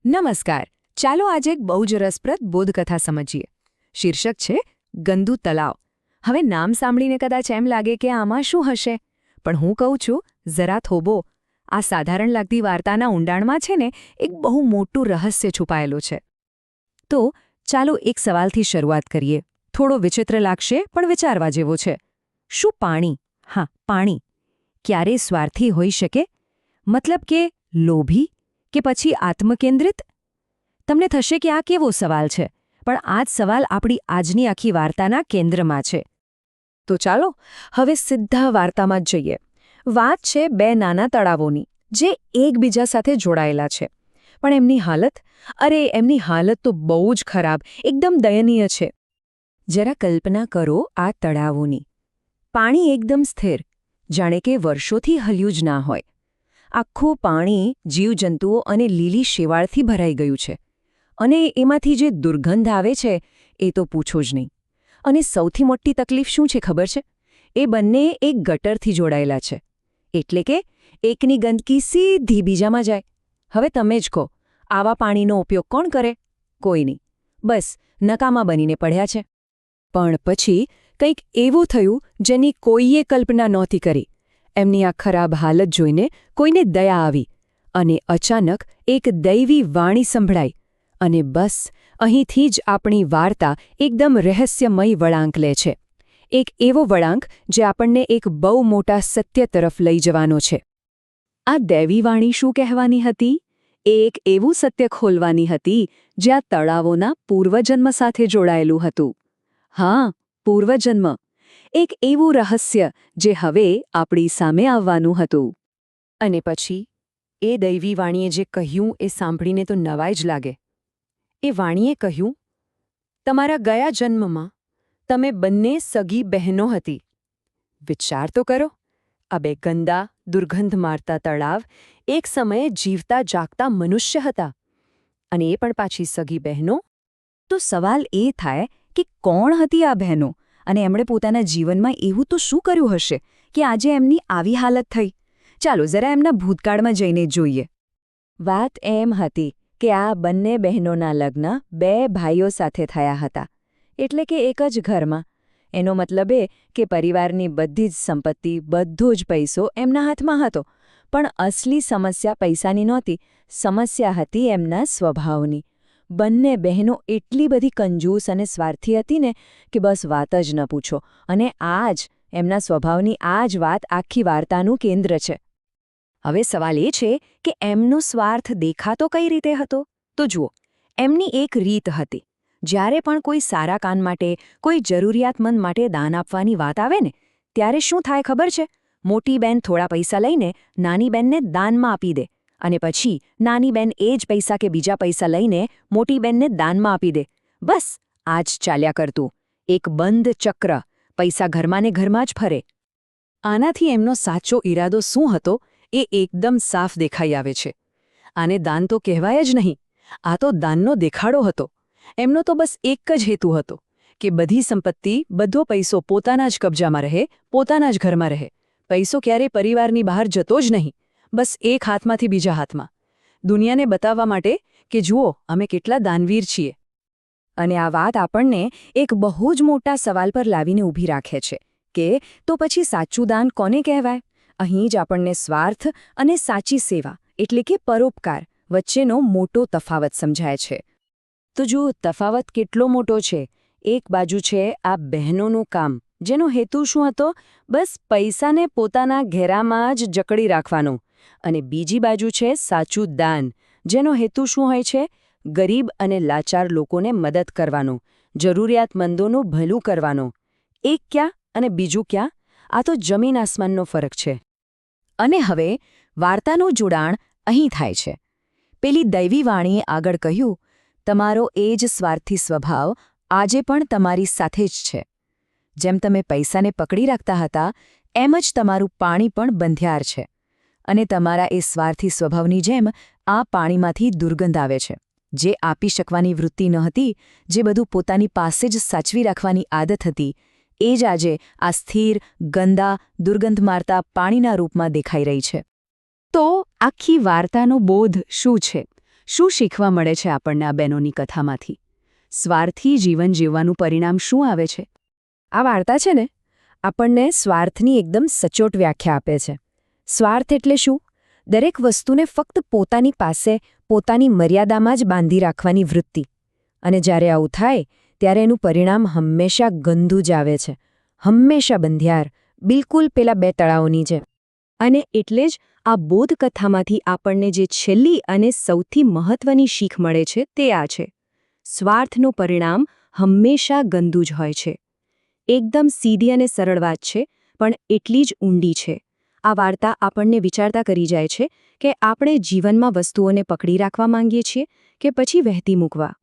નમસ્કાર. ચાલો આજે એક બહુ જ રસપ્રદ બોધકથા સમજીએ. શીર્ષક છે ગંદુ તલાવ. હવે નામ સાંભળીને કદાચ એમ લાગે કે આમાં શું હશે, પણ હું કહું છું જરા થોભો. આ સાધારણ લાગતી વાર્તાના ઊંડાણમાં છે ને એક બહુ મોટું રહસ્ય છુપાયેલું છે. તો ચાલો એક સવાલથી શરૂઆત કરીએ. થોડો વિચિત્ર લાગશે પણ વિચારવા જેવો છે. શું પાણી, હા પાણી, ક્યારે સ્વાર્થી હોઈ શકે? મતલબ કે લોભી કે પછી આત્મકેન્દ્રિત? તમને થશે કે આ કેવો સવાલ છે, પણ આ જ સવાલ આપણી આજની આખી વાર્તાના કેન્દ્રમાં છે. તો ચાલો હવે સીધા વાર્તામાં જ જઈએ. વાત છે બે નાના તળાવોની, જે એકબીજા સાથે જોડાયેલા છે. પણ એમની હાલત તો બહુ જ ખરાબ, એકદમ દયનીય છે. જરા કલ્પના કરો આ તળાવોની. પાણી એકદમ સ્થિર, જાણે કે વર્ષોથી હલ્યું જ ના હોય. આખું પાણી જીવજંતુઓ અને લીલી શેવાળથી ભરાઈ ગયું છે. અને એમાંથી જે દુર્ગંધ આવે છે એ તો પૂછો જ નહીં. અને સૌથી મોટી તકલીફ શું છે ખબર છે? એ બંને એક ગટરથી જોડાયેલા છે. એટલે કે એકની ગંદકી સીધી બીજામાં જાય. હવે તમે જ કહો, આવા પાણીનો ઉપયોગ કોણ કરે? કોઈ નહીં. બસ નકામા બનીને પડ્યા છે. પણ પછી કંઈક એવું થયું જેની કોઈએ કલ્પના નહોતી કરી. એમની આ ખરાબ હાલત જોઈને કોઈને દયા આવી અને અચાનક એક દૈવી વાણી સંભળાઈ. અને બસ અહીંથી જ આપણી વાર્તા એકદમ રહસ્યમય વળાંક લે છે. એક એવો વળાંક જે આપણને એક બહુ મોટા સત્ય તરફ લઈ જવાનો છે. આ દૈવી વાણી શું કહેવાની હતી? એ એક એવું સત્ય ખોલવાની હતી જ્યાં તળાવોના પૂર્વજન્મ સાથે જોડાયેલું હતું. હા, પૂર્વજન્મ. એક એવું રહસ્ય જે હવે આપણી સામે આવવાનું હતું. અને પછી એ દૈવી વાણીએ જે કહ્યું એ સાંભળીને તો નવાઈ જ લાગે. એ વાણીએ કહ્યું, તમારા ગયા જન્મમાં તમે બંને સગી બહેનો હતી. વિચાર તો કરો, આ બે ગંદા, દુર્ગંધ મારતા તળાવ એક સમયે જીવતા જાગતા મનુષ્ય હતા. અને એ પણ પાછી સગી બહેનો. તો સવાલ એ થાય કે કોણ હતી આ બહેનો? અને એમણે પોતાના જીવનમાં એવું તો શું કર્યું હશે કે આજે એમની આવી હાલત થઈ? ચાલો જરા એમના ભૂતકાળમાં જઈને જોઈએ. વાત એમ હતી કે આ બંને બહેનોના લગ્ન બે ભાઈઓ સાથે થયા હતા. એટલે કે એક જ ઘરમાં. એનો મતલબ એ કે પરિવારની બધી જ સંપત્તિ, બધો જ પૈસો એમના હાથમાં હતો. પણ અસલી સમસ્યા પૈસાની નહોતી, સમસ્યા હતી એમના સ્વભાવની. બંને બહેનો એટલી બધી કંજૂસ અને સ્વાર્થી હતી ને કે બસ વાત જ ન પૂછો. અને આ જ એમના સ્વભાવની આ જ વાત આખી વાર્તાનું કેન્દ્ર છે. હવે સવાલ એ છે કે એમનો સ્વાર્થ દેખાતો કઈ રીતે હતો? તો જુઓ, એમની એક રીત હતી. જ્યારે પણ કોઈ સારા કામ માટે, કોઈ જરૂરિયાતમંદ માટે દાન આપવાની વાત આવે ને, ત્યારે શું થાય ખબર છે? મોટી બેન થોડા પૈસા લઈને નાની બેનને દાનમાં આપી દે. અને પછી નાની બેન એ જ પૈસા કે બીજા પૈસા લઈને મોટી બેનને દાનમાં આપી દે. બસ આ જ ચાલ્યા કરતું. એક બંધ ચક્ર. પૈસા ઘરમાં ને ઘરમાં જ ફરે. આનાથી એમનો સાચો ઈરાદો શું હતો એ એકદમ સાફ દેખાઈ આવે છે. આને દાન તો કહેવાય જ નહીં. આ તો દાનનો દેખાડો હતો. એમનો તો બસ એક જ હેતુ હતો કે બધી સંપત્તિ, બધો પૈસો પોતાના જ કબજામાં રહે, પોતાના જ ઘરમાં રહે. પૈસો ક્યારેય પરિવારની બહાર જતો જ નહીં. બસ એક હાથમાંથી બીજા હાથમાં. દુનિયાને બતાવવા માટે કે જુઓ અમે કેટલા દાનવીર છીએ. અને આ વાત આપણને એક બહુ જ મોટા સવાલ પર લાવીને ઊભી રાખે છે કે તો પછી સાચું દાન કોને કહેવાય? અહીં જ આપણને સ્વાર્થ અને સાચી સેવા એટલે કે પરોપકાર વચ્ચેનો મોટો તફાવત સમજાય છે. તો જુઓ તફાવત કેટલો મોટો છે. એક બાજુ છે આ બહેનોનું કામ, જેનો હેતુ શું હતો? બસ પૈસાને પોતાના ઘેરામાં જ જકડી રાખવાનો. અને બીજી બાજુ છે સાચું દાન, જેનો હેતુ શું હોય છે? ગરીબ અને લાચાર લોકોને મદદ કરવાનો, જરૂરિયાતમંદોનું ભલું કરવાનો. એક ક્યાં અને બીજું ક્યાં? આ તો જમીન આસમાનનો ફરક છે. અને હવે વાર્તાનું જોડાણ અહીં થાય છે. પેલી દૈવી વાણીએ આગળ કહ્યું, તમારો એ જ સ્વાર્થી સ્વભાવ આજે પણ તમારી સાથે જ છે. જેમ તમે પૈસાને પકડી રાખતા હતા, એમ જ તમારું પાણી પણ બંધિયાર છે. અને તમારા એ સ્વાર્થી સ્વભાવની જેમ આ પાણીમાંથી દુર્ગંધ આવે છે. જે આપી શકવાની વૃત્તિ ન હતી, જે બધું પોતાની પાસે જ સાચવી રાખવાની આદત હતી, એ જ આજે આ સ્થિર, ગંદા, દુર્ગંધ મારતા પાણીના રૂપમાં દેખાઈ રહી છે. તો આખી વાર્તાનો બોધ શું છે? શું શીખવા મળે છે આપણને આ બહેનોની કથામાંથી? સ્વાર્થી જીવન જીવવાનું પરિણામ શું આવે છે? આ વાર્તા છે ને આપણને સ્વાર્થની એકદમ સચોટ વ્યાખ્યા આપે છે. સ્વાર્થ એટલે શું? દરેક વસ્તુને ફક્ત પોતાની પાસે, પોતાની મર્યાદામાં જ બાંધી રાખવાની વૃત્તિ. અને જ્યારે આવું થાય ત્યારે એનું પરિણામ હંમેશા ગંદુ જ આવે છે. હંમેશા બંધિયાર, બિલકુલ પેલા 2 તળાવોની જેમ. અને એટલે જ આ બોધકથામાંથી આપણને જે છેલ્લી અને સૌથી મહત્વની શીખ મળે છે તે આ છે: સ્વાર્થનું પરિણામ હંમેશા ગંદુ જ હોય છે. એકદમ સીધી અને સરળ વાત છે, પણ એટલી જ ઊંડી છે. આ વાર્તા આપણને વિચારતા કરી જાય છે કે આપણે જીવનમાં વસ્તુઓને પકડી રાખવા માંગીએ છીએ કે પછી વહેતી મૂકવા.